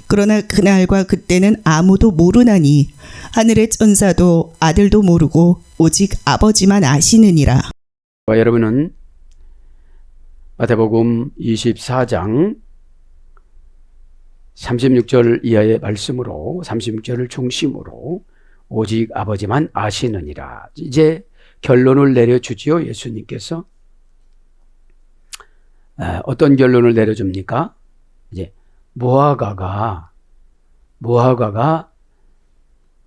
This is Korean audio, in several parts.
그러나 그날과 그때는 아무도 모르나니 하늘의 천사도 아들도 모르고 오직 아버지만 아시느니라. 여러분은 마태복음 24장 36절 이하의 말씀으로 36절을 중심으로 오직 아버지만 아시느니라. 이제 결론을 내려주지요. 예수님께서 어떤 결론을 내려줍니까? 이제 무화과가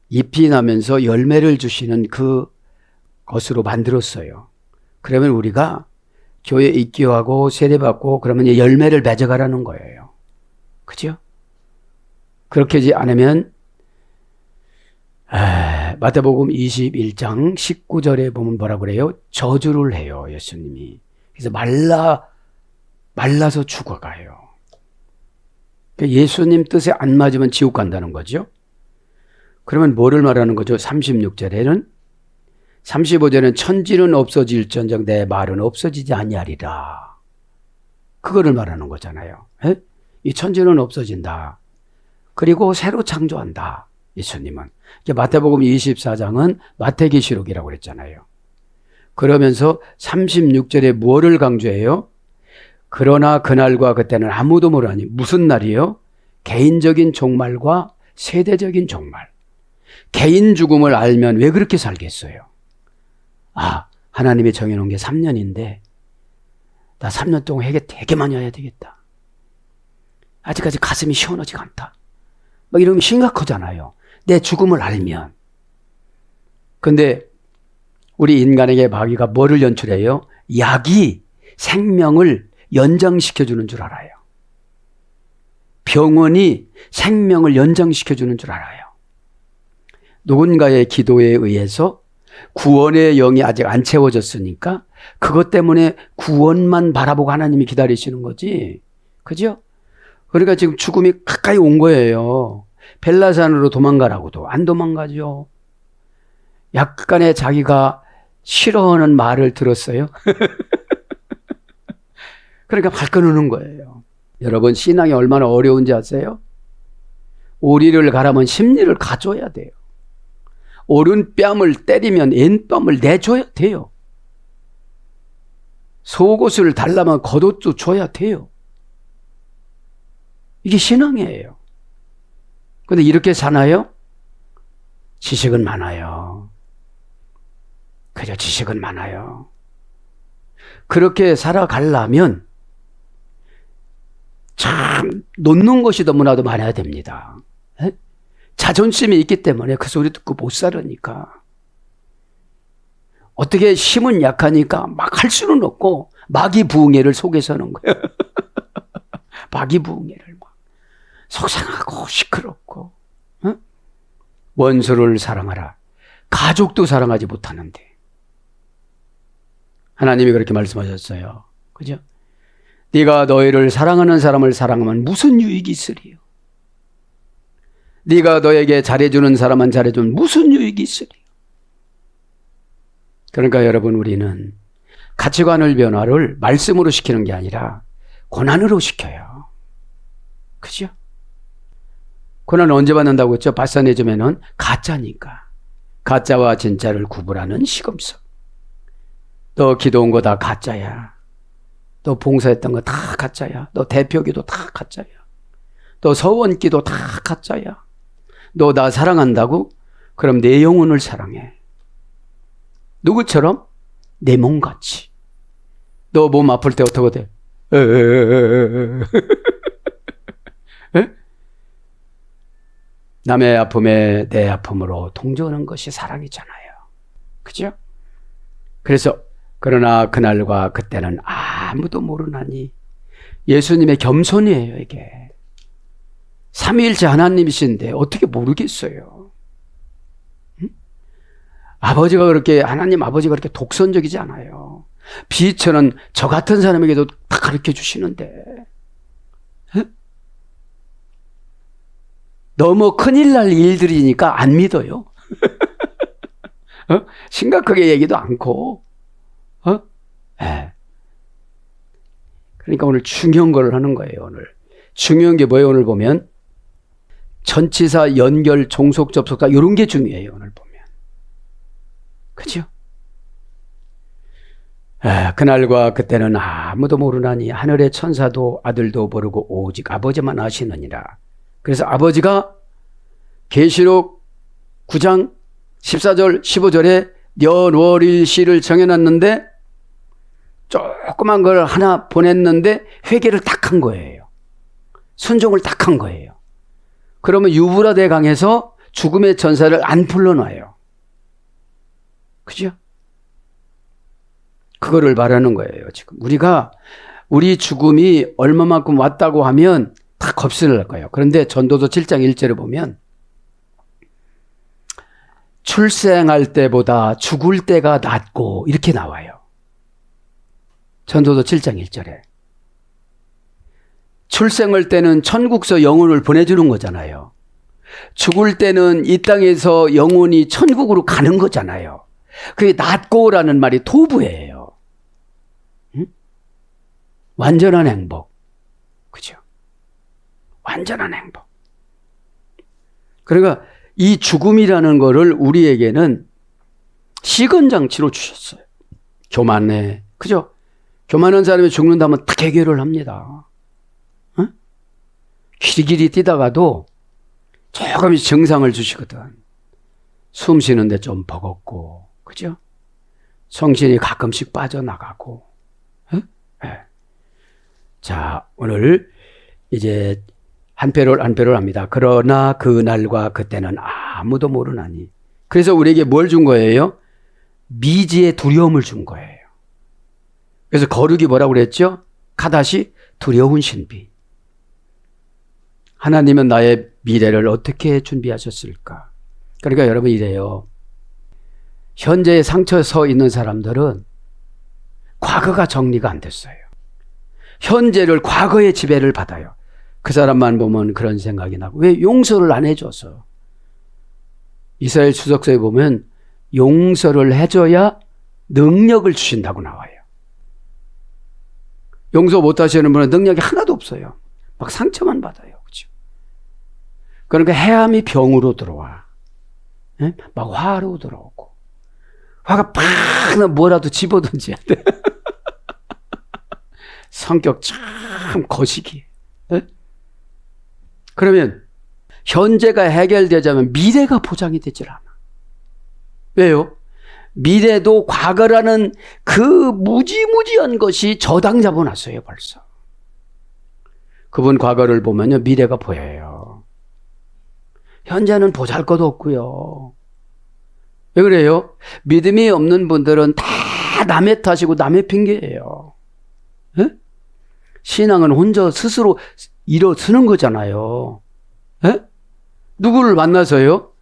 잎이 나면서 열매를 주시는 그 것으로 만들었어요. 그러면 우리가 교회에 입교하고 세례받고 그러면 열매를 맺어가라는 거예요. 그죠? 그렇게 하지 않으면 마태복음 21장 19절에 보면 뭐라 그래요? 저주를 해요. 예수님이. 그래서 말라서 죽어가요. 예수님 뜻에 안 맞으면 지옥 간다는 거죠. 그러면 뭐를 말하는 거죠? 36절에는 35절에는 천지는 없어질전정 내 말은 없어지지 아니하리라. 그거를 말하는 거잖아요. 이 천지는 없어진다. 그리고 새로 창조한다. 예수님은. 마태복음 24장은 마태계시록이라고 그랬잖아요. 그러면서 36절에 무엇을 강조해요? 그러나 그날과 그때는 아무도 모르니 무슨 날이요? 개인적인 종말과 세대적인 종말. 개인 죽음을 알면 왜 그렇게 살겠어요? 하나님이 정해놓은 게 3년인데 나 3년 동안 회개 되게 많이 해야 되겠다. 아직까지 가슴이 시원하지가 않다. 막 이러면 심각하잖아요. 내 죽음을 알면. 근데 우리 인간에게 마귀가 뭐를 연출해요? 약이 생명을 연장시켜주는 줄 알아요. 병원이 생명을 연장시켜주는 줄 알아요. 누군가의 기도에 의해서 구원의 영이 아직 안 채워졌으니까 그것 때문에 구원만 바라보고 하나님이 기다리시는 거지. 그죠? 그러니까 지금 죽음이 가까이 온 거예요. 벨라산으로 도망가라고도 안 도망가죠. 약간의 자기가 싫어하는 말을 들었어요. 그러니까 발 끊는 거예요. 여러분 신앙이 얼마나 어려운지 아세요? 오리를 가라면 심리를 가져야 돼요. 오른뺨을 때리면 왼뺨을 내줘야 돼요. 속옷을 달라면 겉옷도 줘야 돼요. 이게 신앙이에요. 근데 이렇게 사나요? 지식은 많아요. 그저 지식은 많아요. 그렇게 살아가려면 참 놓는 것이 너무나도 많아야 됩니다. 자존심이 있기 때문에 그 소리 듣고 못 살으니까. 어떻게 힘은 약하니까 막 할 수는 없고 마귀부흥회를 속에서는 거예요. 마귀부흥회를 막 속상하고 시끄럽고. 원수를 사랑하라. 가족도 사랑하지 못하는데. 하나님이 그렇게 말씀하셨어요. 그죠? 네가 너희를 사랑하는 사람을 사랑하면 무슨 유익이 있으리요? 네가 너에게 잘해주는 사람은 잘해주면 무슨 유익이 있으리요? 그러니까 여러분 우리는 가치관을 변화를 말씀으로 시키는 게 아니라 고난으로 시켜요. 그죠? 고난을 언제 받는다고 했죠? 발산해주면은 가짜니까. 가짜와 진짜를 구분하는 시금석. 너 기도한 거 다 가짜야. 너 봉사했던 거 다 가짜야. 너 대표기도 다 가짜야. 너 서원기도 다 가짜야. 너 나 사랑한다고? 그럼 내 영혼을 사랑해. 누구처럼? 내 몸같이. 너 몸 아플 때 어떻게 돼? 남의 아픔에 내 아픔으로 동조하는 것이 사랑이잖아요. 그죠? 그래서 그러나 그날과 그때는 아무도 모르나니 예수님의 겸손이에요. 이게 삼위일체 하나님이신데 어떻게 모르겠어요? 응? 아버지가 그렇게 하나님 아버지가 그렇게 독선적이지 않아요. 비처럼 저 같은 사람에게도 다 가르쳐 주시는데 응? 너무 큰일 날 일들이니까 안 믿어요. 심각하게 얘기도 않고 그러니까 오늘 중요한 걸 하는 거예요. 오늘 중요한 게 뭐예요? 오늘 보면 전치사, 연결, 종속, 접속사 이런 게 중요해요. 오늘 보면. 그죠? 그날과 그때는 아무도 모르나니 하늘의 천사도 아들도 모르고 오직 아버지만 아시느니라. 그래서 아버지가 계시록 9장 14절 15절에 연월일시를 정해놨는데 조그만 걸 하나 보냈는데 회개를 딱 한 거예요. 순종을 딱 한 거예요. 그러면 유브라데 강에서 죽음의 천사를 안 불러놔요. 그죠? 그거를 말하는 거예요. 지금 우리가 우리 죽음이 얼마만큼 왔다고 하면 다 겁을 날 거예요. 그런데 전도서 7장 1절에 보면 출생할 때보다 죽을 때가 낫고 이렇게 나와요. 전도서 7장 1절에. 출생할 때는 천국서 영혼을 보내주는 거잖아요. 죽을 때는 이 땅에서 영혼이 천국으로 가는 거잖아요. 그게 낫고라는 말이 토부예요. 응? 완전한 행복. 그죠? 완전한 행복. 그러니까 이 죽음이라는 거를 우리에게는 시건장치로 주셨어요. 교만해. 그죠? 교만한 사람이 죽는다면 딱 해결을 합니다. 응? 길이길이 뛰다가도 조금씩 증상을 주시거든. 숨 쉬는데 좀 버겁고, 그죠? 정신이 가끔씩 빠져나가고. 응? 네. 자, 오늘 이제 한 패롤 합니다. 그러나 그날과 그때는 아무도 모르나니. 그래서 우리에게 뭘 준 거예요? 미지의 두려움을 준 거예요. 그래서 거룩이 뭐라고 그랬죠? 카다시 두려운 신비. 하나님은 나의 미래를 어떻게 준비하셨을까? 그러니까 여러분 이래요. 현재의 상처에 서 있는 사람들은 과거가 정리가 안 됐어요. 현재를 과거의 지배를 받아요. 그 사람만 보면 그런 생각이 나고 왜 용서를 안 해줘서. 이스라엘 추석서에 보면 용서를 해줘야 능력을 주신다고 나와요. 용서 못 하시는 분은 능력이 하나도 없어요. 막 상처만 받아요. 그렇죠? 그러니까 해함이 병으로 들어와. 예? 막 화로 들어오고. 화가 팍 나면 뭐라도 집어던져야 돼. 성격 참 거시기. 예? 그러면 현재가 해결되자면 미래가 보장이 되질 않아. 왜요? 미래도 과거라는 그 무지무지한 것이 저당 잡아놨어요, 벌써. 그분 과거를 보면요, 미래가 보여요. 현재는 보잘것도 없고요. 왜 그래요? 믿음이 없는 분들은 다 남의 탓이고 남의 핑계예요. 에? 신앙은 혼자 스스로 일어서는 거잖아요. 에? 누구를 만나서요?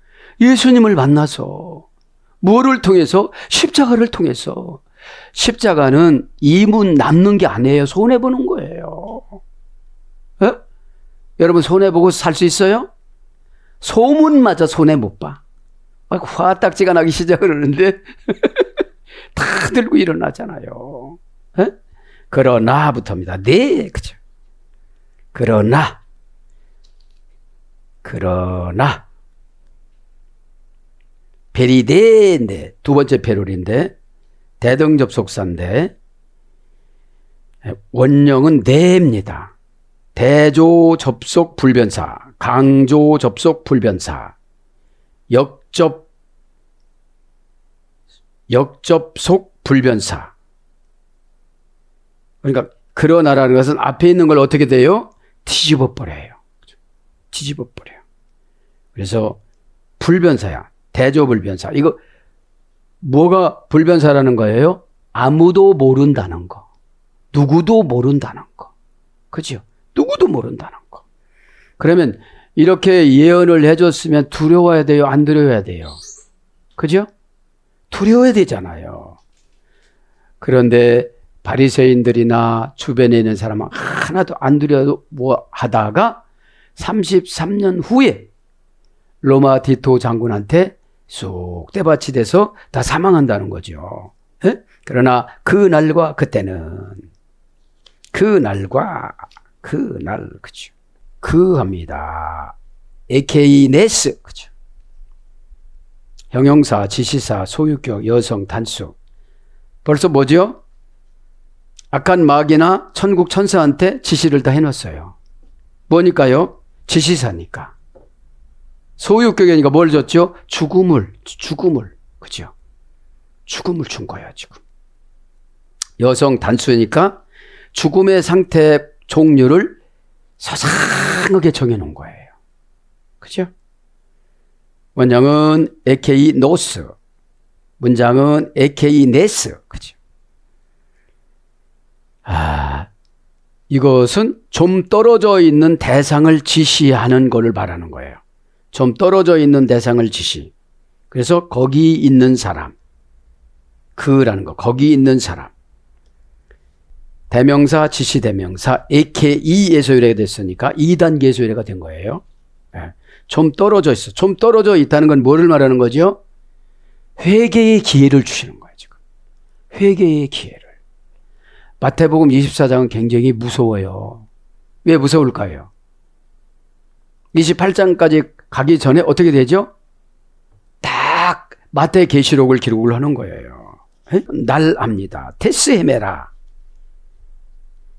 예수님을 만나서. 뭐를 통해서? 십자가를 통해서. 십자가는 이문 남는 게 아니에요. 손해보는 거예요. 에? 여러분 손해보고 살 수 있어요? 소문마저 손해 못 봐. 막 화딱지가 나기 시작을 하는데 다 들고 일어나잖아요. 에? 그러나부터입니다. 네, 그죠? 그러나 베리데인데 두 번째 패롤인데 대등접속사인데 원형은 네입니다. 대조 접속 불변사, 강조 접속 불변사, 역접속 불변사. 그러니까 그러나라는 것은 앞에 있는 걸 어떻게 돼요? 뒤집어 버려요. 뒤집어 버려요. 그래서 불변사야. 대조 불변사. 이거 뭐가 불변사라는 거예요? 아무도 모른다는 거. 누구도 모른다는 거. 그죠? 누구도 모른다는 거. 그러면 이렇게 예언을 해줬으면 두려워야 돼요? 안 두려워야 돼요? 그죠? 두려워야 되잖아요. 그런데 바리새인들이나 주변에 있는 사람은 하나도 안 두려워하다가 33년 후에 로마 디토 장군한테 쑥 떼밭이 돼서 다 사망한다는 거죠. 에? 그러나 그날과 그때는 그날과 그날 그죠. 그합니다. AKA 네스. 그죠? 형용사, 지시사, 소유격, 여성, 단수. 벌써 뭐죠? 악한 마귀나 천국 천사한테 지시를 다 해놨어요. 뭐니까요? 지시사니까. 소유격이니까 뭘 줬죠? 죽음을. 그죠? 죽음을 준 거야, 지금. 여성 단수니까 죽음의 상태 종류를 서상하게 정해놓은 거예요. 그죠? 원형은 AKA 노스, 문장은 AKA 네스. 그죠? 이것은 좀 떨어져 있는 대상을 지시하는 것을 말하는 거예요. 좀 떨어져 있는 대상을 지시. 그래서 거기 있는 사람. 그라는 거. 거기 있는 사람. 대명사, 지시대명사, AKE에서 유래가 됐으니까 2단계에서 유래가 된 거예요. 좀 떨어져 있어. 좀 떨어져 있다는 건 뭐를 말하는 거죠? 회개의 기회를 주시는 거예요, 지금. 회개의 기회를. 마태복음 24장은 굉장히 무서워요. 왜 무서울까요? 28장까지 가기 전에 어떻게 되죠? 딱 마태 계시록을 기록을 하는 거예요. 날 압니다. 테스 헤메라.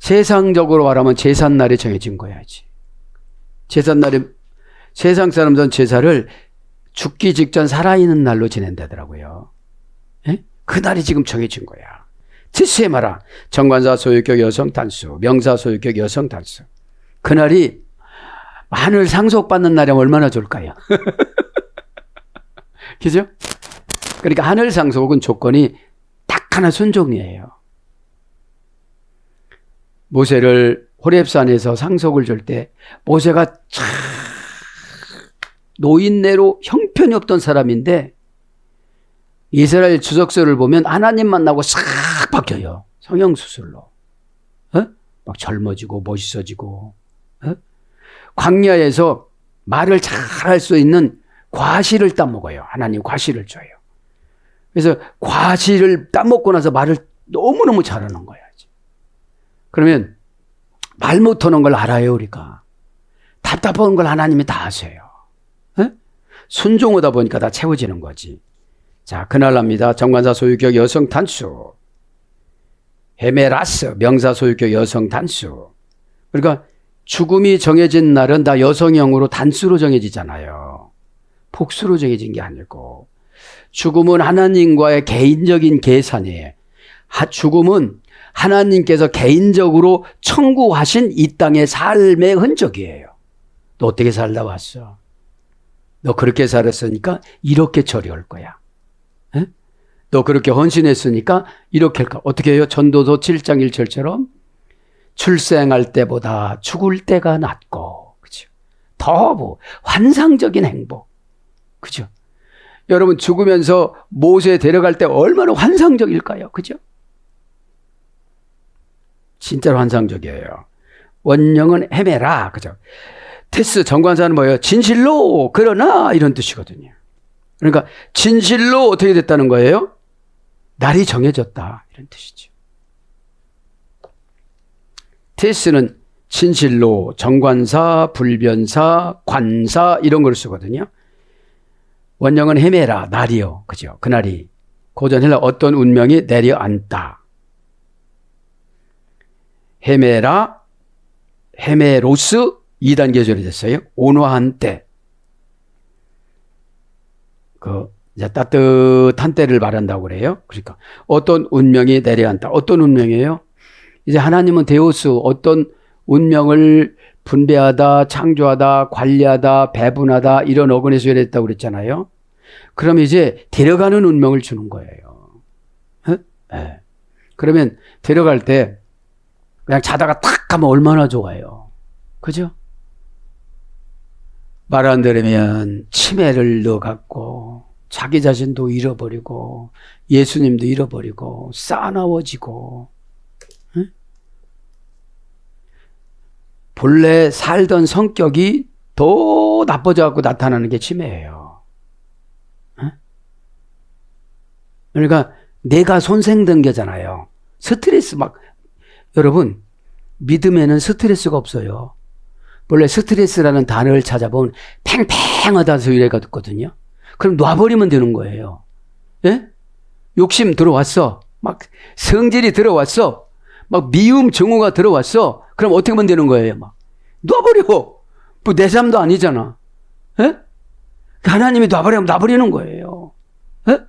세상적으로 말하면 제삿날이 정해진 거야지. 제삿날이 세상 사람들은 제사를 죽기 직전 살아있는 날로 지낸다더라고요. 그날이 지금 정해진 거야. 테스 헤메라. 정관사 소유격 여성 단수, 명사 소유격 여성 단수. 그날이 하늘 상속받는 날이면 얼마나 좋을까요? 그죠? 그러니까 하늘 상속은 조건이 딱 하나 순종이에요. 모세를 호렙산에서 상속을 줄 때 모세가 참 노인네로 형편이 없던 사람인데 이스라엘 주석서를 보면 하나님 만나고 싹 바뀌어요. 성형수술로. 막 젊어지고 멋있어지고. 광야에서 말을 잘 할 수 있는 과실을 따먹어요. 하나님 과실을 줘요. 그래서 과실을 따먹고 나서 말을 너무너무 잘하는 거야. 그러면 말 못하는 걸 알아요, 우리가. 답답한 걸 하나님이 다 아세요. 순종하다 보니까 다 채워지는 거지. 자, 그날 납니다. 정관사 소유격 여성 단수. 헤메라스, 명사 소유격 여성 단수. 그러니까 죽음이 정해진 날은 다 여성형으로 단수로 정해지잖아요. 복수로 정해진 게 아니고. 죽음은 하나님과의 개인적인 계산이에요. 죽음은 하나님께서 개인적으로 청구하신 이 땅의 삶의 흔적이에요. 너 어떻게 살다 왔어? 너 그렇게 살았으니까 이렇게 처리할 거야. 너 그렇게 헌신했으니까 이렇게 할까? 어떻게 해요? 전도서 7장 1절처럼 출생할 때보다 죽을 때가 낫고, 그죠? 더 뭐 환상적인 행복, 그죠? 여러분 죽으면서 모세 데려갈 때 얼마나 환상적일까요? 그죠? 진짜로 환상적이에요. 원형은 헤메라, 그죠? 테스 정관사는 뭐예요? 진실로 그러나 이런 뜻이거든요. 그러니까 진실로 어떻게 됐다는 거예요? 날이 정해졌다 이런 뜻이죠. 테스는 진실로 정관사, 불변사, 관사 이런 걸 쓰거든요. 원형은 헤메라, 날이요, 그죠? 그날이 고전 헬라 어떤 운명이 내려앉다. 헤메라, 헤메로스 2단계 절이 됐어요. 온화한 때. 이제 따뜻한 때를 말한다고 그래요. 그러니까 어떤 운명이 내려앉다. 어떤 운명이에요? 이제 하나님은 데우스, 어떤 운명을 분배하다, 창조하다, 관리하다, 배분하다 이런 어근에서 열렸다고 그랬잖아요. 그럼 이제 데려가는 운명을 주는 거예요. 네. 그러면 데려갈 때 그냥 자다가 탁 가면 얼마나 좋아요. 그죠? 말 안 들으면 치매를 넣어갖고 자기 자신도 잃어버리고 예수님도 잃어버리고 싸나워지고, 응? 본래 살던 성격이 더 나빠져갖고 나타나는 게 치매예요. 응? 그러니까 내가 손생된 게잖아요. 스트레스 여러분 믿음에는 스트레스가 없어요. 원래 스트레스라는 단어를 찾아보면 팽팽하다 소리가 듣거든요. 그럼 놔버리면 되는 거예요. 예? 욕심 들어왔어. 막 성질이 들어왔어. 막 미움 증오가 들어왔어. 그럼 어떻게 하면 되는 거예요? 막 놔버려. 뭐 내 삶도 아니잖아. 예? 하나님이 놔버리는 거예요. 예?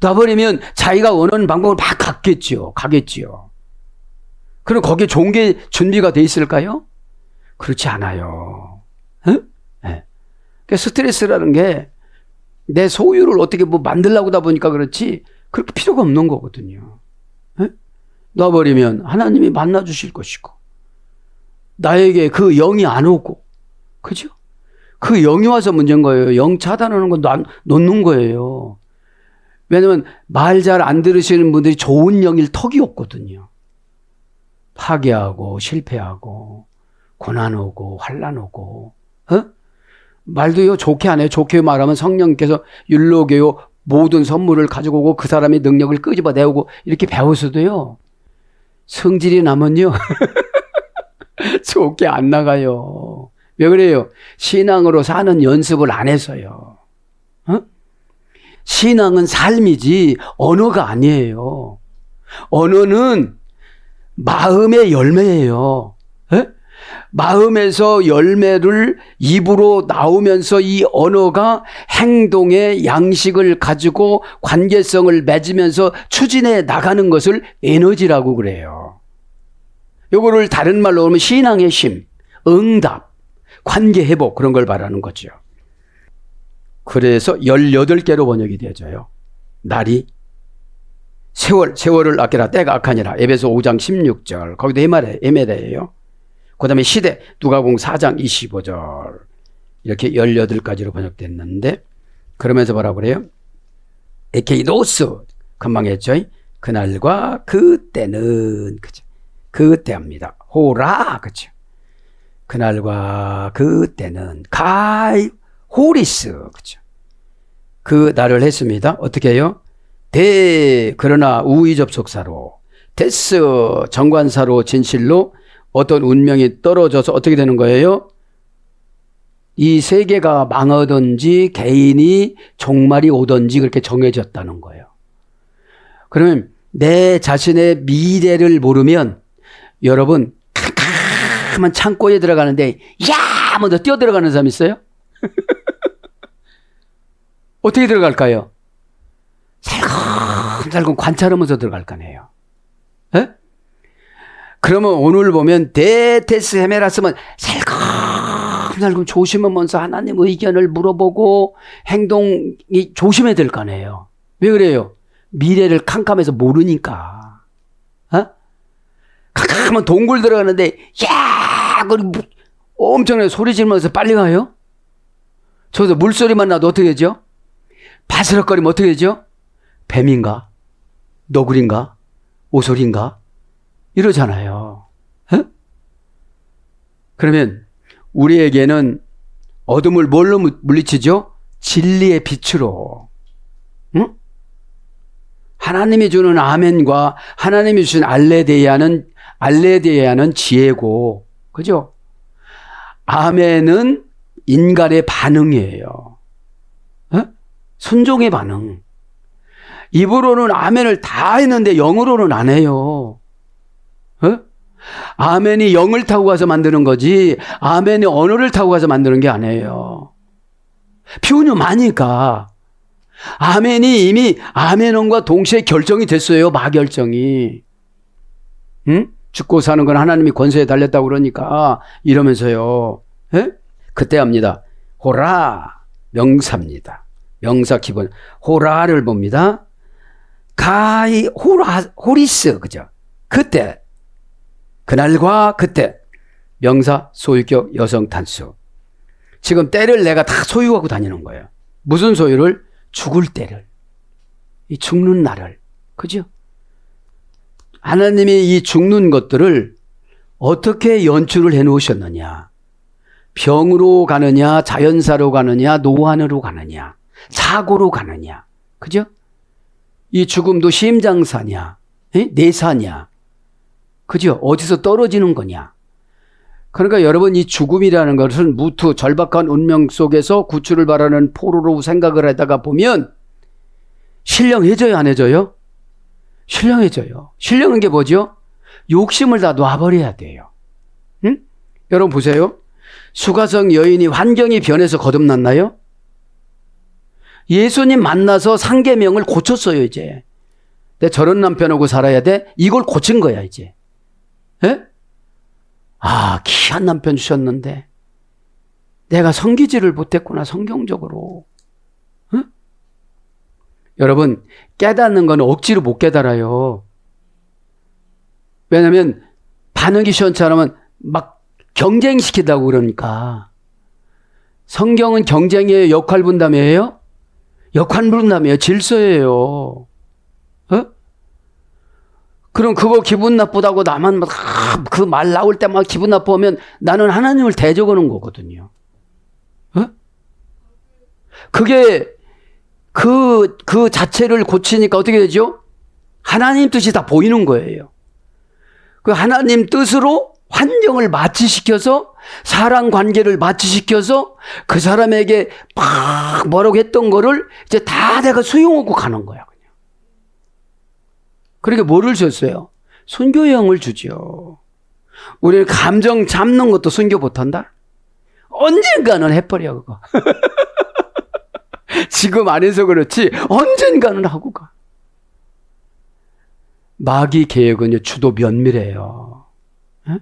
놔버리면 자기가 원하는 방법을 막 가겠지요. 그럼 거기에 좋은 게 준비가 돼 있을까요? 그렇지 않아요. 예? 예. 그러니까 스트레스라는 게 내 소유를 어떻게 뭐 만들려고 하다 보니까 그렇지 그렇게 필요가 없는 거거든요. 예? 놔버리면 하나님이 만나주실 것이고 나에게 그 영이 안 오고 그죠? 그 영이 와서 문제인 거예요. 영 차단하는 건 놓는 거예요. 왜냐면 말 잘 안 들으시는 분들이 좋은 영일 턱이 없거든요. 파괴하고 실패하고 고난 오고 환난 오고 말도요 좋게 안 해요. 좋게 말하면 성령께서 율로교요 모든 선물을 가지고 오고 그 사람의 능력을 끄집어내오고 이렇게 배웠어도요 성질이 나면요 좋게 안 나가요. 왜 그래요? 신앙으로 사는 연습을 안 해서요. 신앙은 삶이지 언어가 아니에요. 언어는 마음의 열매예요. 에? 마음에서 열매를 입으로 나오면서 이 언어가 행동의 양식을 가지고 관계성을 맺으면서 추진해 나가는 것을 에너지라고 그래요. 요거를 다른 말로 하면 신앙의 심, 응답, 관계 회복 그런 걸 말하는 거죠. 그래서 18개로 번역이 되어져요. 날이 세월을 아끼라 때가 악하니라. 에베소 5장 16절 거기도 에메레예요. 그 다음에 시대 누가복음 4장 25절 이렇게 18가지로 번역됐는데 그러면서 뭐라고 그래요? 에케이노스 금방 했죠. 그날과 그때는 그죠? 그때입니다. 호라 그죠? 그날과 그때는 가이 호리스 그죠? 그 날을 했습니다. 어떻게 해요? 그러나 우의 접속사로 데스 정관사로 진실로 어떤 운명이 떨어져서 어떻게 되는 거예요? 이 세계가 망하든지 개인이 종말이 오든지 그렇게 정해졌다는 거예요. 그러면 내 자신의 미래를 모르면 여러분 캄캄한 창고에 들어가는데 야 먼저 뛰어 들어가는 사람 있어요? 어떻게 들어갈까요? 살금살금 관찰하면서 들어갈 거네요. 에? 그러면 오늘 보면 데테스 헤메라스면 살금살금 조심하면서 하나님 의견을 물어보고 행동이 조심해야 될 거네요. 왜 그래요? 미래를 캄캄해서 모르니까. 캄캄한 동굴 들어가는데 야! 엄청나게 소리 지르면서 빨리 가요? 저기서 물소리만 나도 어떻게 되죠? 바스럭거리면 어떻게 되죠? 뱀인가? 너구리인가? 오소리인가? 이러잖아요. 에? 그러면 우리에게는 어둠을 뭘로 물리치죠? 진리의 빛으로. 응? 하나님이 주는 아멘과 하나님이 주신 알레데이아는 지혜고, 그죠? 아멘은 인간의 반응이에요. 에? 순종의 반응. 입으로는 아멘을 다 했는데 영으로는 안 해요. 어? 아멘이 영을 타고 가서 만드는 거지 아멘이 언어를 타고 가서 만드는 게 아니에요. 표현이 많으니까 아멘이 이미 아멘언과 동시에 결정이 됐어요. 마결정이. 응? 죽고 사는 건 하나님이 권세에 달렸다고 그러니까 이러면서요. 에? 그때 합니다. 호라 명사입니다. 명사 기본 호라를 봅니다. 가이 호리스 그죠? 그때 그날과 그때 명사 소유격 여성 단수. 지금 때를 내가 다 소유하고 다니는 거예요. 무슨 소유를? 죽을 때를. 이 죽는 날을. 그죠? 하나님이 이 죽는 것들을 어떻게 연출을 해 놓으셨느냐. 병으로 가느냐, 자연사로 가느냐, 노안으로 가느냐, 사고로 가느냐. 그죠? 이 죽음도 심장사냐, 내사냐. 그죠? 어디서 떨어지는 거냐. 그러니까 여러분, 이 죽음이라는 것은 무투 절박한 운명 속에서 구출을 바라는 포로로 생각을 하다가 보면 신령해져요, 안 해져요? 신령해져요. 신령한 게 뭐죠? 욕심을 다 놔버려야 돼요. 응? 여러분 보세요. 수가성 여인이 환경이 변해서 거듭났나요? 예수님 만나서 상계명을 고쳤어요, 이제. 내 저런 남편하고 살아야 돼? 이걸 고친 거야, 이제. 예? 아, 귀한 남편 주셨는데 내가 섬기지를 못했구나, 성경적으로. 응? 여러분, 깨닫는 건 억지로 못 깨달아요. 왜냐하면 반응이 시원치 않으면 막 경쟁시키다고 그러니까. 성경은 경쟁이에요, 역할 분담이에요? 역할 분담이에요, 질서예요. 어? 그럼 그거 기분 나쁘다고 나만 그 말 나올 때만 기분 나쁘면 나는 하나님을 대적하는 거거든요. 어? 그게 그 자체를 고치니까 어떻게 되죠? 하나님 뜻이 다 보이는 거예요. 그 하나님 뜻으로 환경을 마취시켜서 사람 관계를 마취시켜서 그 사람에게 막 뭐라고 했던 거를 이제 다 내가 수용하고 가는 거야, 그냥. 그러니까 뭐를 줬어요? 순교형을 주죠. 우리는 감정 잡는 것도 순교 못한다? 언젠가는 해버려, 그거. 지금 안 해서 그렇지 언젠가는 하고 가. 마귀 계획은요, 주도 면밀해요. 에?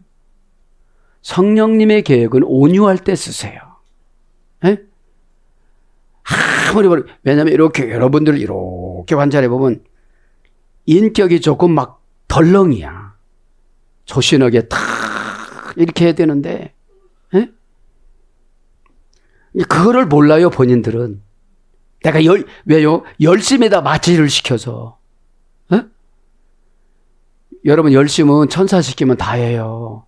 성령님의 계획은 온유할 때 쓰세요. 에? 왜냐하면 이렇게 여러분들 이렇게 관찰해 보면 인격이 조금 막 덜렁이야. 조신하게 탁 이렇게 해야 되는데, 에? 그거를 몰라요, 본인들은. 내가 왜요? 열심에다 마취를 시켜서. 에? 여러분, 열심은 천사시키면 다 해요.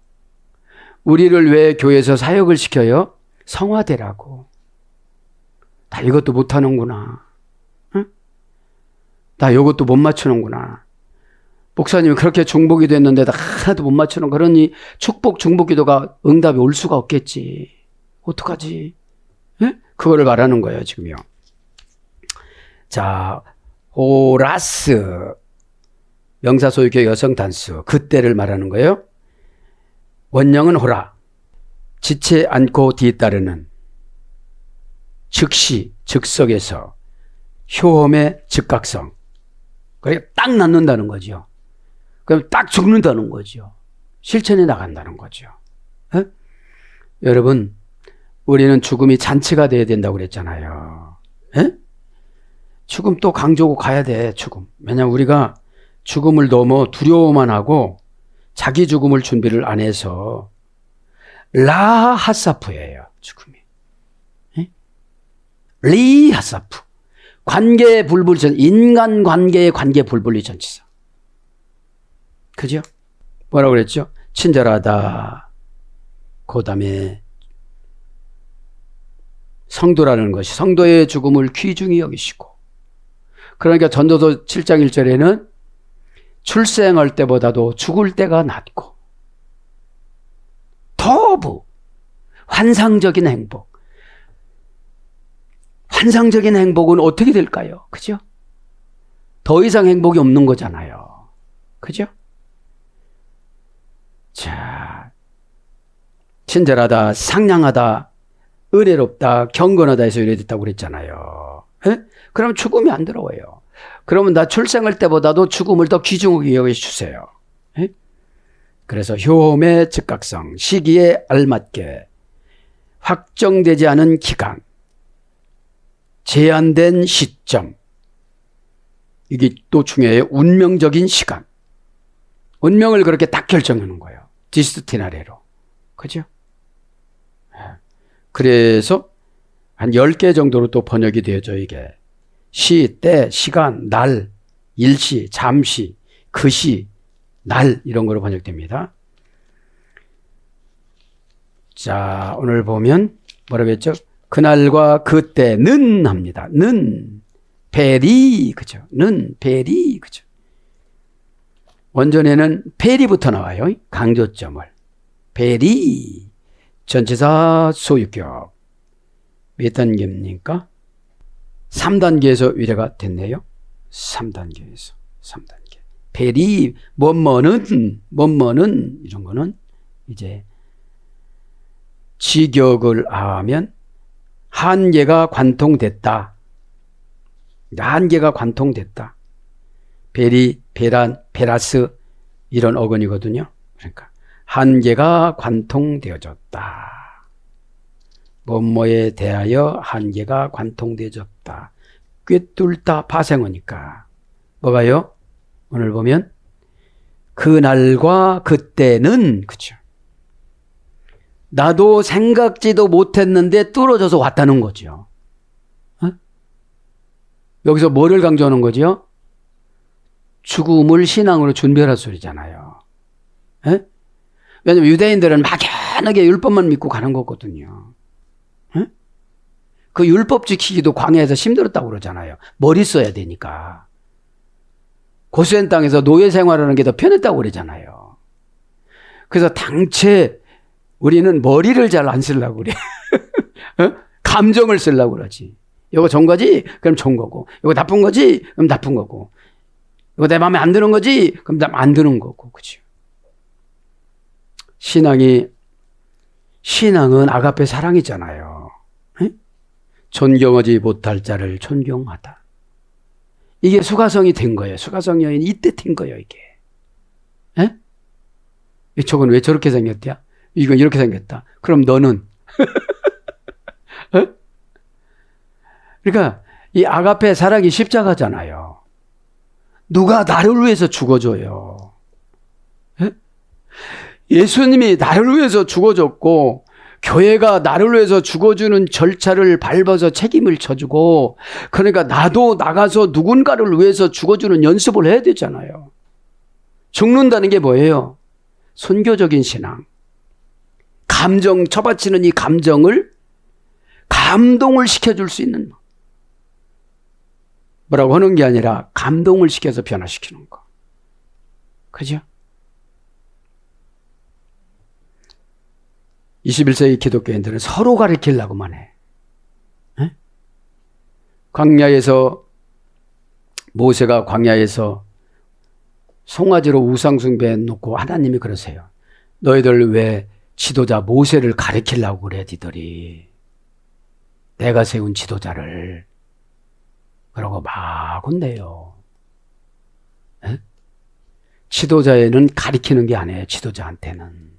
우리를 왜 교회에서 사역을 시켜요? 성화되라고. 나 이것도 못하는구나. 응? 나 이것도 못 맞추는구나. 목사님이 그렇게 중복이 됐는데 나 하나도 못 맞추는, 그러니 축복 중복 기도가 응답이 올 수가 없겠지. 어떡하지? 응? 그거를 말하는 거예요, 지금요. 자, 호라스. 명사 소유격 여성 단수. 그때를 말하는 거예요. 원형은 호라. 지체 않고 뒤따르는. 즉시, 즉석에서. 효험의 즉각성. 그러니까 딱 낳는다는 거죠. 그럼 딱 죽는다는 거죠. 실천에 나간다는 거죠. 에? 여러분, 우리는 죽음이 잔치가 돼야 된다고 그랬잖아요. 에? 죽음 또 강조고 가야 돼, 죽음. 왜냐하면 우리가 죽음을 너무 두려워만 하고 자기 죽음을 준비를 안 해서 라하사프예요, 죽음이. 에? 리하사프. 관계 불분전, 인간 관계의 관계 불분리 전치사. 그죠? 뭐라고 그랬죠? 친절하다. 그 다음에 성도라는 것이 성도의 죽음을 귀중히 여기시고. 그러니까 전도서 7장 1절에는 출생할 때보다도 죽을 때가 낫고, 터부, 환상적인 행복. 환상적인 행복은 어떻게 될까요? 그죠? 더 이상 행복이 없는 거잖아요. 그죠? 자, 친절하다, 상냥하다, 은혜롭다, 경건하다 해서 이래됐다고 그랬잖아요. 에? 그럼 죽음이 안 들어와요. 그러면 나 출생할 때보다도 죽음을 더 귀중하게 여겨주세요. 에? 그래서 효험의 즉각성, 시기에 알맞게, 확정되지 않은 기간, 제한된 시점, 이게 또 중요해요. 운명적인 시간. 운명을 그렇게 딱 결정하는 거예요. 디스티나레로. 그죠? 그래서 한 10개 정도로 또 번역이 되어져, 이게. 시, 때, 시간, 날, 일시, 잠시, 그시, 날, 이런 거로 번역됩니다. 자, 오늘 보면 뭐라고 했죠? 그날과 그때는 합니다. 는, 베리, 그죠? 는, 베리, 그죠? 원전에는 베리부터 나와요. 강조점을. 베리. 전치사 소유격. 몇 단계입니까? 3단계에서 위례가 됐네요. 3단계에서. 3단계. 베리, 뭐뭐는, 이런 거는 이제 직역을 하면 한계가 관통됐다. 한계가 관통됐다. 베리, 베란, 베라스 이런 어근이거든요. 그러니까 한계가 관통되어졌다. 뭐뭐에 대하여 한계가 관통되어졌다. 꿰뚫다 파생어니까. 뭐가요? 오늘 보면 그날과 그때는 그렇죠. 나도 생각지도 못했는데 뚫어져서 왔다는 거죠. 어? 여기서 뭐를 강조하는 거죠? 죽음을 신앙으로 준비하라 소리잖아요. 에? 왜냐하면 유대인들은 막연하게 율법만 믿고 가는 거거든요. 에? 그 율법 지키기도 광야에서 힘들었다고 그러잖아요. 머리 써야 되니까. 고수엔 땅에서 노예 생활하는 게 더 편했다고 그러잖아요. 그래서 당최 우리는 머리를 잘 안 쓰려고 그래. 어? 감정을 쓰려고 그러지. 이거 좋은 거지? 그럼 좋은 거고. 이거 나쁜 거지? 그럼 나쁜 거고. 이거 내 마음에 안 드는 거지? 그럼 나 안 드는 거고. 그치? 신앙은 아가페 사랑이잖아요. 에? 존경하지 못할 자를 존경하다. 이게 수가성이 된 거예요. 수가성 여인 이때 된 거예요, 이게. 에? 저건 왜 저렇게 생겼대요? 이건 이렇게 생겼다. 그럼 너는? 에? 그러니까 이 아가페 사랑이 십자가잖아요. 누가 나를 위해서 죽어줘요. 에? 예수님이 나를 위해서 죽어줬고 교회가 나를 위해서 죽어주는 절차를 밟아서 책임을 져주고 그러니까 나도 나가서 누군가를 위해서 죽어주는 연습을 해야 되잖아요. 죽는다는 게 뭐예요? 선교적인 신앙. 감정, 처바치는 이 감정을 감동을 시켜줄 수 있는 뭐라고 하는 게 아니라 감동을 시켜서 변화시키는 거. 그죠? 21세기 기독교인들은 서로 가르치려고만 해. 에? 광야에서 모세가 광야에서 송아지로 우상숭배 놓고 하나님이 그러세요. 너희들 왜 지도자 모세를 가르치려고 그래 니들이. 내가 세운 지도자를. 그러고 막 혼내요. 에? 지도자에는 가르치는 게 아니에요. 지도자한테는.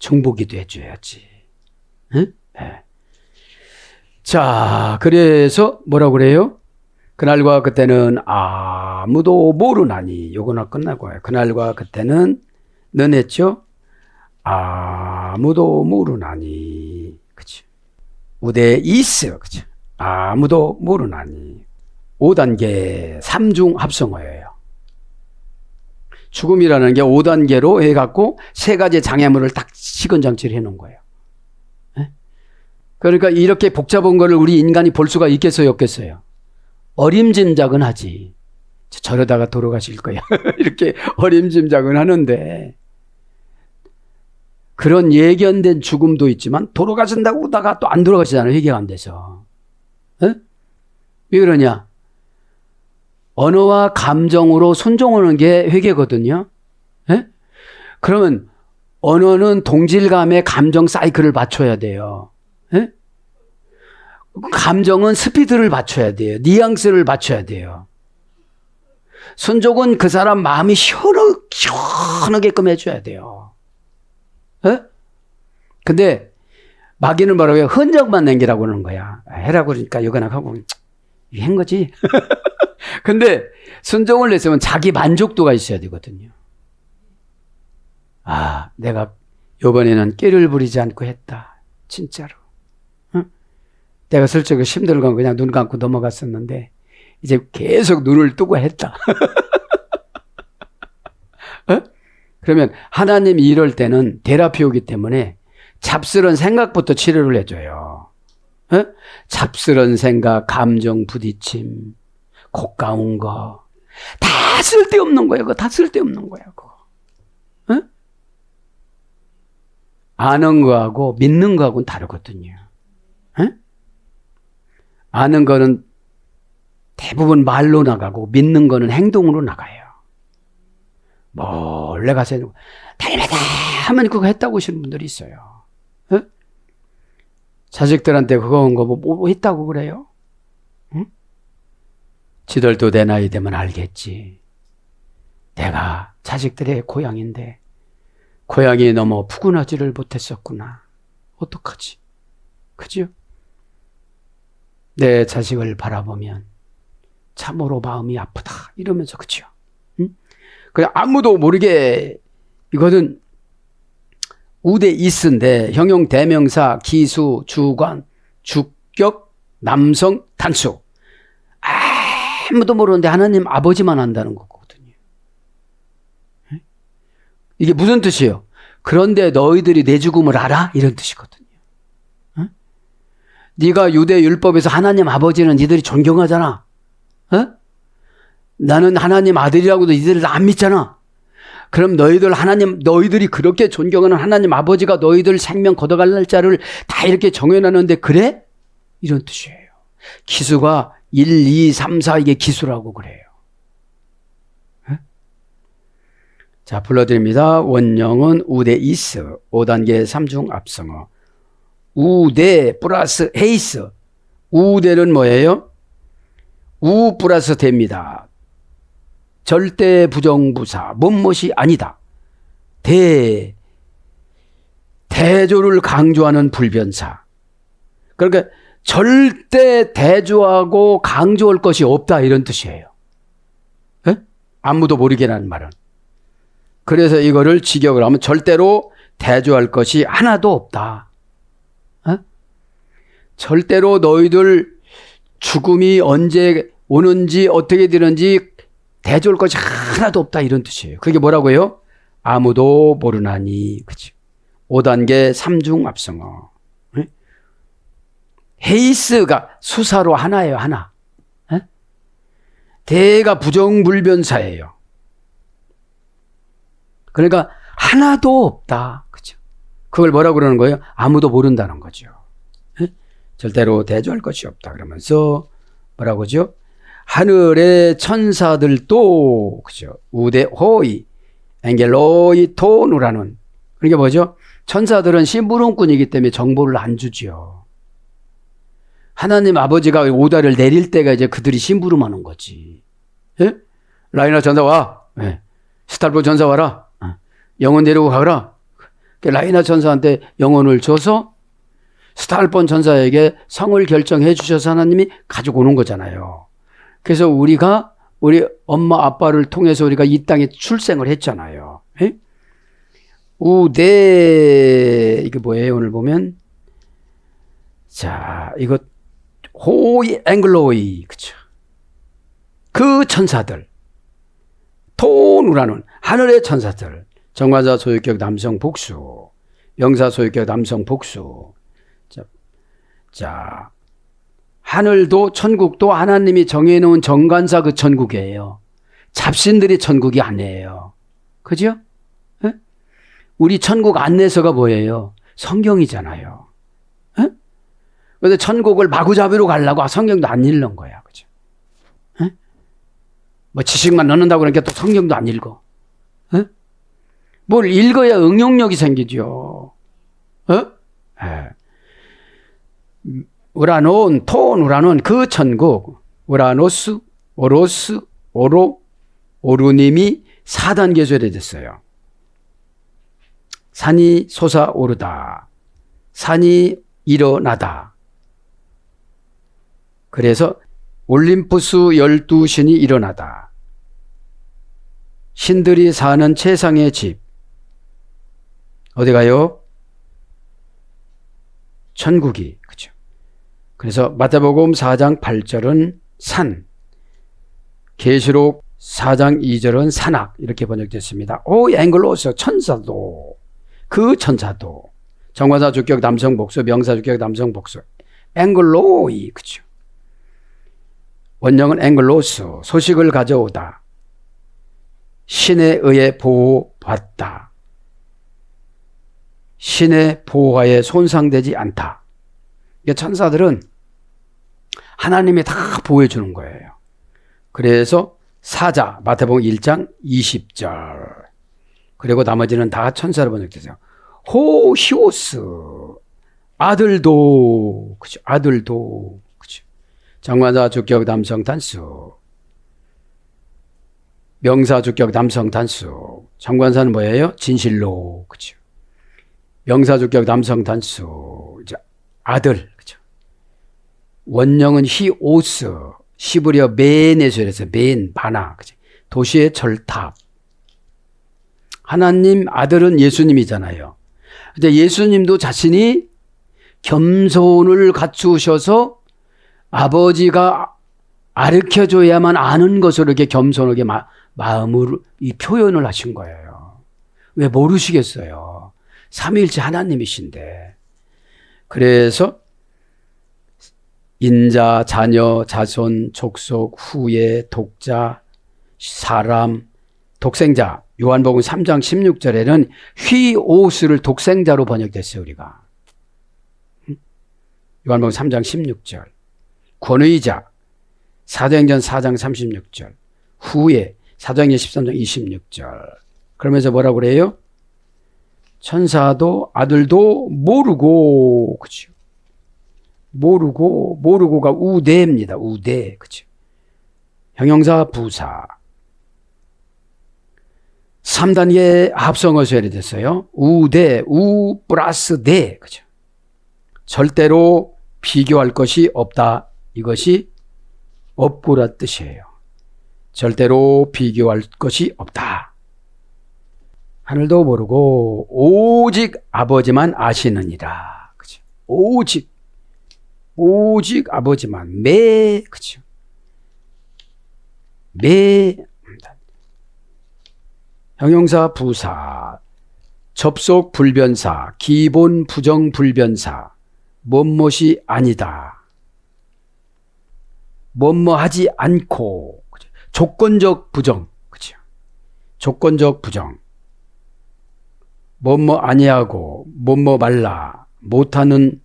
정보기도 해줘야지. 응? 네. 자, 그래서 뭐라고 그래요? 그날과 그때는 아무도 모르나니. 요거나 끝나고요. 그날과 그때는 는 했죠? 아무도 모르나니. 그치? 우대 이스. 그치? 아무도 모르나니. 5단계 3중 합성어예요. 죽음이라는 게 5단계로 해갖고 3가지 장애물을 딱 시건장치를 해놓은 거예요. 네? 그러니까 이렇게 복잡한 거를 우리 인간이 볼 수가 있겠어요, 없겠어요? 어림짐작은 하지. 저러다가 돌아가실 거야. 이렇게 어림짐작은 하는데 그런 예견된 죽음도 있지만 돌아가신다고 하다가 또 안 돌아가시잖아요. 회개가 안 돼서. 네? 왜 그러냐? 언어와 감정으로 순종하는 게 회개거든요. 예? 그러면 언어는 동질감의 감정 사이클을 맞춰야 돼요. 예? 감정은 스피드를 맞춰야 돼요. 뉘앙스를 맞춰야 돼요. 순종은 그 사람 마음이 시원하게끔 해줘야 돼요. 예? 근데 마귀는 뭐라고 해요? 흔적만 남기라고 그러는 거야. 해라고 그러니까 여거나 하고 한 거지. 근데 순종을 했으면 자기 만족도가 있어야 되거든요. 아, 내가 이번에는 깨를 부리지 않고 했다. 진짜로. 응? 내가 슬쩍 힘들고 그냥 눈 감고 넘어갔었는데 이제 계속 눈을 뜨고 했다. 어? 그러면 하나님이 이럴 때는 테라피오기 때문에 잡스런 생각부터 치료를 해줘요. 어? 잡스런 생각, 감정 부딪힘, 고가운 거. 다 쓸데없는 거예요. 그거 다 쓸데없는 거야. 그거. 어? 아는 거하고 믿는 거하고는 다르거든요. 에? 아는 거는 대부분 말로 나가고 믿는 거는 행동으로 나가요. 몰래 가서 닮았다 하면 그거 했다고 하시는 분들이 있어요. 에? 자식들한테 그거 한 거 뭐 했다고 그래요? 응? 지들도 내 나이 되면 알겠지. 내가 자식들의 고향인데 고향이 너무 푸근하지를 못했었구나. 어떡하지? 그죠? 내 자식을 바라보면 참으로 마음이 아프다 이러면서 그죠? 응? 그냥 아무도 모르게 이거는 우대 이스인데 형용 대명사 기수 주관 주격 남성 단수 아무도 모르는데 하나님 아버지만 안다는 거거든요. 이게 무슨 뜻이에요? 그런데 너희들이 내 죽음을 알아? 이런 뜻이거든요. 네가 유대 율법에서 하나님 아버지는 니들이 존경하잖아. 나는 하나님 아들이라고도 니들 안 믿잖아. 그럼 너희들이 그렇게 존경하는 하나님 아버지가 너희들 생명 걷어갈 날짜를 다 이렇게 정해놨는데 그래? 이런 뜻이에요. 기수가 1, 2, 3, 4 이게 기수라고 그래요. 자, 불러드립니다. 원형은 우대 이스, 5단계 3중 합성어. 우대 플러스 헤이스. 우대는 뭐예요? 우 플러스 대입니다. 절대 부정부사, 뭐뭇이 아니다. 대조를 강조하는 불변사. 그러니까 절대 대조하고 강조할 것이 없다 이런 뜻이에요. 에? 아무도 모르게라는 말은. 그래서 이거를 직역을 하면 절대로 대조할 것이 하나도 없다. 절대로 너희들 죽음이 언제 오는지 어떻게 되는지 대조할 것이 하나도 없다 이런 뜻이에요. 그게 뭐라고요? 아무도 모르나니. 그치? 5단계 3중 합성어. 헤이스가 수사로 하나예요. 하나. 대가 부정불변사예요. 그러니까 하나도 없다. 그죠? 그걸 뭐라고 그러는 거예요? 아무도 모른다는 거죠. 절대로 대조할 것이 없다. 그러면서 뭐라고 하죠? 하늘의 천사들도, 그죠? 우대 호이, 앵겔로이 토누라는. 그게 뭐죠? 천사들은 심부름꾼이기 때문에 정보를 안 주죠. 하나님 아버지가 오다를 내릴 때가 이제 그들이 심부름하는 거지. 예? 라이나 전사 와. 예. 스탈보 전사 와라. 영혼 데리고 가라. 라이나 전사한테 영혼을 줘서 스탈본 전사에게 성을 결정해 주셔서 하나님이 가지고 오는 거잖아요. 그래서 우리 엄마 아빠를 통해서 우리가 이 땅에 출생을 했잖아요. 에? 우대 이게 뭐예요? 오늘 보면 자 이거 호이 앵글로이 그쵸? 그 천사들 토누라는 하늘의 천사들 정관사 소유격 남성 복수 명사 소유격 남성 복수 자, 하늘도 천국도 하나님이 정해놓은 정관사 그 천국이에요. 잡신들이 천국이 아니에요. 그죠? 에? 우리 천국 안내서가 뭐예요? 성경이잖아요. 에? 그래서 천국을 마구잡이로 가려고 성경도 안 읽는 거야. 그죠? 에? 뭐 지식만 넣는다고 그러니까 또 성경도 안 읽어. 에? 뭘 읽어야 응용력이 생기죠. 우라논, 토누라는 그 천국, 우라노스, 오로스, 오루님이 4단계 절해졌어요. 산이 솟아오르다. 산이 일어나다. 그래서 올림푸스 12신이 일어나다. 신들이 사는 최상의 집. 어디 가요? 천국이. 그죠? 그래서 마태복음 4장 8절은 산, 계시록 4장 2절은 산악 이렇게 번역됐습니다. 오 앵글로스 천사도 그 천사도 정관사 주격 남성 복수 명사 주격 남성 복수 앵글로이 그죠? 원형은 앵글로스 소식을 가져오다 신에 의해 보호받다 신의 보호하에 손상되지 않다. 그러니까 천사들은 하나님이 다 보호해 주는 거예요. 그래서 사자 마태복음 1장 20절 그리고 나머지는 다 천사로 번역되세요. 호히오스 아들도 그죠? 아들도 그죠? 장관사 주격 남성 단수 명사 주격 남성 단수 장관사는 뭐예요? 진실로 그죠? 명사 주격 남성 단수 이제 아들 그죠? 원형은 히오스 시브리어 메네스에서 맨 바나 그죠? 도시의 절탑 하나님 아들은 예수님이잖아요. 근데 예수님도 자신이 겸손을 갖추셔서 아버지가 가르쳐줘야만 아는 것으로 이렇게 겸손하게 마음을 이 표현을 하신 거예요. 왜 모르시겠어요? 삼위일체 하나님이신데. 그래서 인자, 자녀, 자손, 족속, 후예, 독자, 사람, 독생자. 요한복음 3장 16절에는 휘오스를 독생자로 번역됐어요. 우리가. 요한복음 3장 16절. 권위자 사도행전 4장 36절. 후예 사도행전 13장 26절. 그러면서 뭐라고 그래요? 천사도 아들도 모르고 그죠? 모르고가 우대입니다. 우대 그죠? 형용사 부사 3단계 합성어서 해야 됐어요. 우대 우 플러스 대 그죠? 절대로 비교할 것이 없다. 이것이 없고라 뜻이에요. 절대로 비교할 것이 없다. 하늘도 모르고 오직 아버지만 아시느니라. 그죠? 오직 아버지만 그죠? 형용사 부사 접속 불변사 기본 부정 불변사 뭐뭇이 아니다. 뭐뭐 하지 않고 그죠? 조건적 부정 그죠? 조건적 부정 뭐뭐 아니하고 뭐뭐 말라 못하는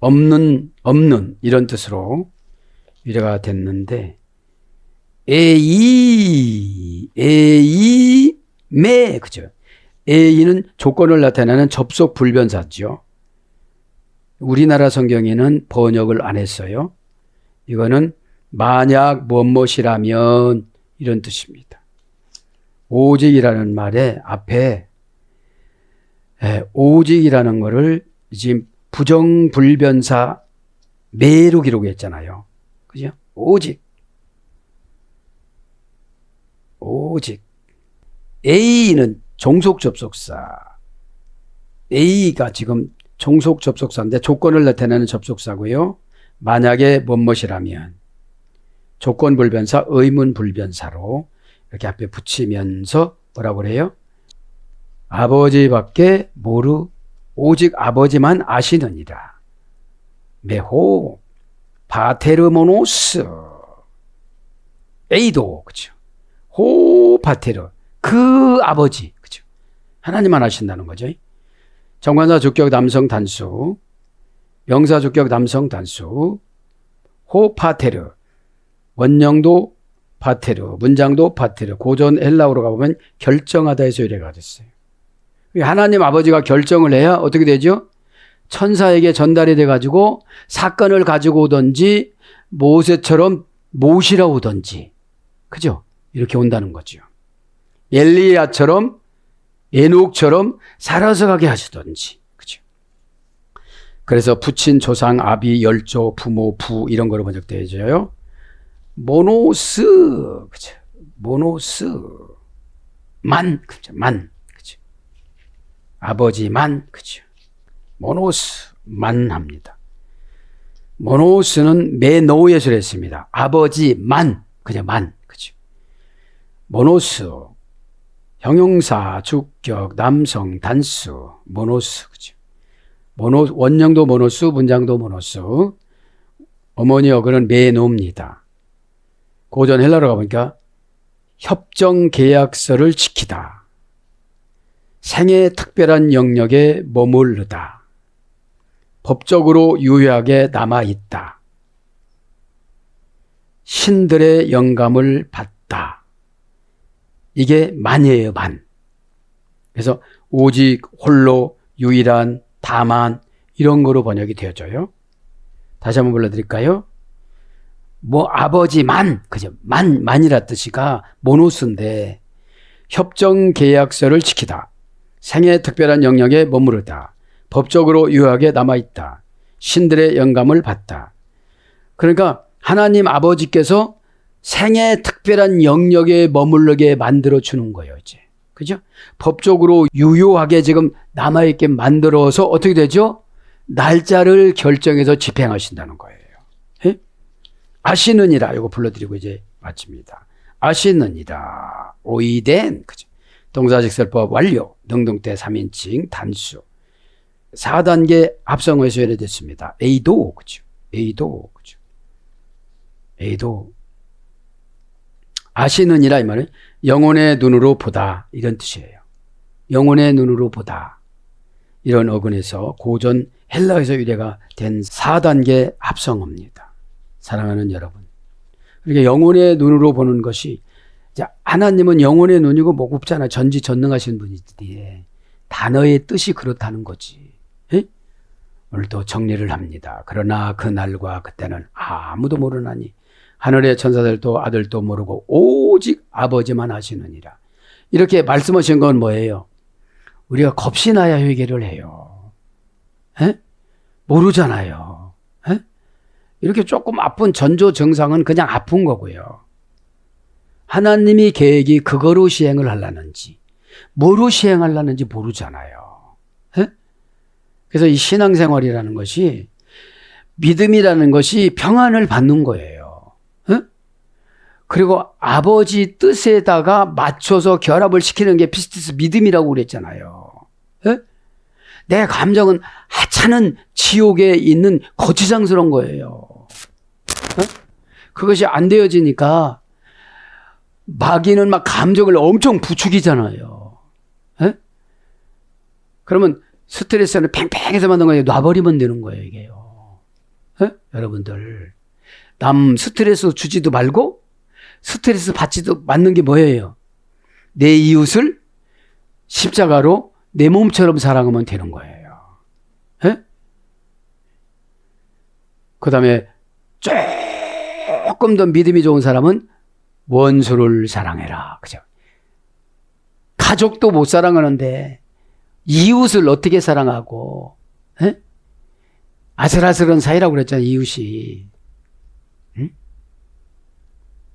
없는 이런 뜻으로 위례가 됐는데 매 그죠? A는 조건을 나타내는 접속 불변사죠. 우리나라 성경에는 번역을 안 했어요. 이거는 만약 무엇이라면 이런 뜻입니다. 오직이라는 말에 앞에 오직이라는 거를 지금 부정불변사 매로 기록했잖아요. 그죠? 오직. A는 종속 접속사. A가 지금 종속 접속사인데 조건을 나타내는 접속사고요. 만약에 무엇이라면 조건 불변사, 의문 불변사로 이렇게 앞에 붙이면서 뭐라고 그래요? 아버지밖에 오직 아버지만 아시느니라. 메호 바테르모노스 A도 그죠? 호 바테르 그 아버지 그죠? 하나님만 아신다는 거죠. 정관사 주격 남성 단수 명사 주격 남성 단수 호 파테르 원형도 파테르 문장도 파테르 고전 헬라어로 가보면 결정하다 해서 이래가 됐어요. 하나님 아버지가 결정을 해야 어떻게 되죠? 천사에게 전달이 돼가지고 사건을 가지고 오든지 모세처럼 모시러 오든지 그죠? 이렇게 온다는 거죠. 엘리야처럼 에녹처럼 살아서 가게 하시든지 그죠? 그래서 부친 조상 아비 열조 부모 부 이런 거로 번역되어져요. 모노스 그죠? 모노스만 그죠? 그죠? 아버지만 그죠? 모노스만 합니다. 모노스는 메노에서 했습니다. 아버지만 그냥 만 그죠? 모노스 형용사 주격 남성 단수 모노스 그죠? 원형도 모노스 문장도 모노스 어머니 어근은 메노입니다. 고전 헬라로 가보니까 협정 계약서를 지키다. 생의 특별한 영역에 머무르다. 법적으로 유효하게 남아있다. 신들의 영감을 받다. 이게 만이에요, 만. 그래서 오직, 홀로, 유일한, 다만 이런 거로 번역이 되어져요. 다시 한번 불러드릴까요? 뭐 아버지만, 그죠? 만이라 뜻이가 모노스인데 협정 계약서를 지키다. 생의 특별한 영역에 머무르다. 법적으로 유효하게 남아있다. 신들의 영감을 받다. 그러니까 하나님 아버지께서 생의 특별한 영역에 머무르게 만들어 주는 거예요, 이제. 그죠? 법적으로 유효하게 지금 남아있게 만들어서 어떻게 되죠? 날짜를 결정해서 집행하신다는 거예요. 예? 아시느니라, 이거 불러드리고 이제 마칩니다. 아시느니라, 오이된, 그죠? 동사직설법 완료, 능동태 3인칭 단수. 4단계 합성어에서 예래됐습니다. A도, 그죠? A도, 그죠? A도. 아시느니라, 이 말은 영혼의 눈으로 보다, 이런 뜻이에요. 영혼의 눈으로 보다. 이런 어근에서 고전 헬라에서 유래가 된 4단계 합성어입니다. 사랑하는 여러분. 그러니까 영혼의 눈으로 보는 것이, 하나님은 영혼의 눈이고 목없잖아요. 전지전능하신 분이지. 단어의 뜻이 그렇다는 거지. 에? 오늘도 정리를 합니다. 그러나 그 날과 그때는 아무도 모르나니 하늘의 천사들도 아들도 모르고 오직 아버지만 아시느니라. 이렇게 말씀하신 건 뭐예요? 우리가 겁이 나야 회개를 해요. 에? 모르잖아요. 에? 이렇게 조금 아픈 전조증상은 그냥 아픈 거고요. 하나님이 계획이 그거로 시행을 하려는지 뭐로 시행하려는지 모르잖아요. 에? 그래서 이 신앙생활이라는 것이, 믿음이라는 것이 평안을 받는 거예요. 에? 그리고 아버지 뜻에다가 맞춰서 결합을 시키는 게 피스티스 믿음이라고 그랬잖아요. 에? 내 감정은 하찮은 지옥에 있는 거치장스러운 거예요. 에? 그것이 안 되어지니까 마귀는 막 감정을 엄청 부추기잖아요. 에? 그러면 스트레스는 팽팽해서 만든 거예요. 놔버리면 되는 거예요, 이게요. 에? 여러분들, 남 스트레스 주지도 말고 스트레스 받지도 않는 게 뭐예요? 내 이웃을 십자가로 내 몸처럼 사랑하면 되는 거예요. 에? 그 다음에 조금 더 믿음이 좋은 사람은 원수를 사랑해라. 그죠? 가족도 못 사랑하는데 이웃을 어떻게 사랑하고, 에? 아슬아슬한 사이라고 그랬잖아요, 이웃이. 응?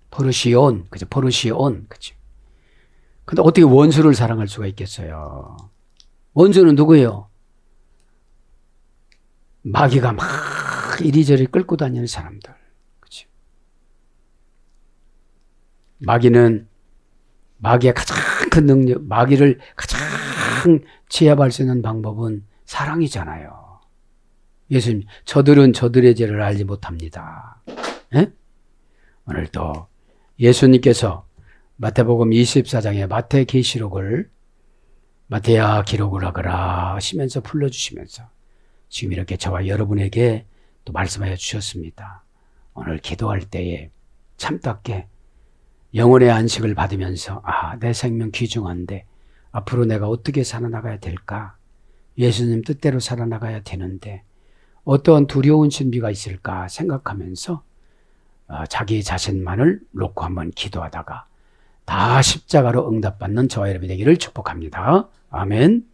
포르시온, 그죠? 포르시온, 그죠? 근데 어떻게 원수를 사랑할 수가 있겠어요? 원수는 누구예요? 마귀가 막 이리저리 끌고 다니는 사람들. 그죠? 마귀의 가장 큰 능력, 마귀를 가장 제압할 수 있는 방법은 사랑이잖아요. 예수님, 저들은 저들의 죄를 알지 못합니다. 에? 오늘도 예수님께서 마태복음 24장의 마태 계시록을 마태야 기록을 하거라 하시면서 불러주시면서 지금 이렇게 저와 여러분에게 또 말씀하여 주셨습니다. 오늘 기도할 때에 참답게 영혼의 안식을 받으면서, 내 생명 귀중한데 앞으로 내가 어떻게 살아나가야 될까? 예수님 뜻대로 살아나가야 되는데 어떠한 두려운 준비가 있을까 생각하면서 자기 자신만을 놓고 한번 기도하다가 다 십자가로 응답받는 저와 여러분이 되기를 축복합니다. 아멘.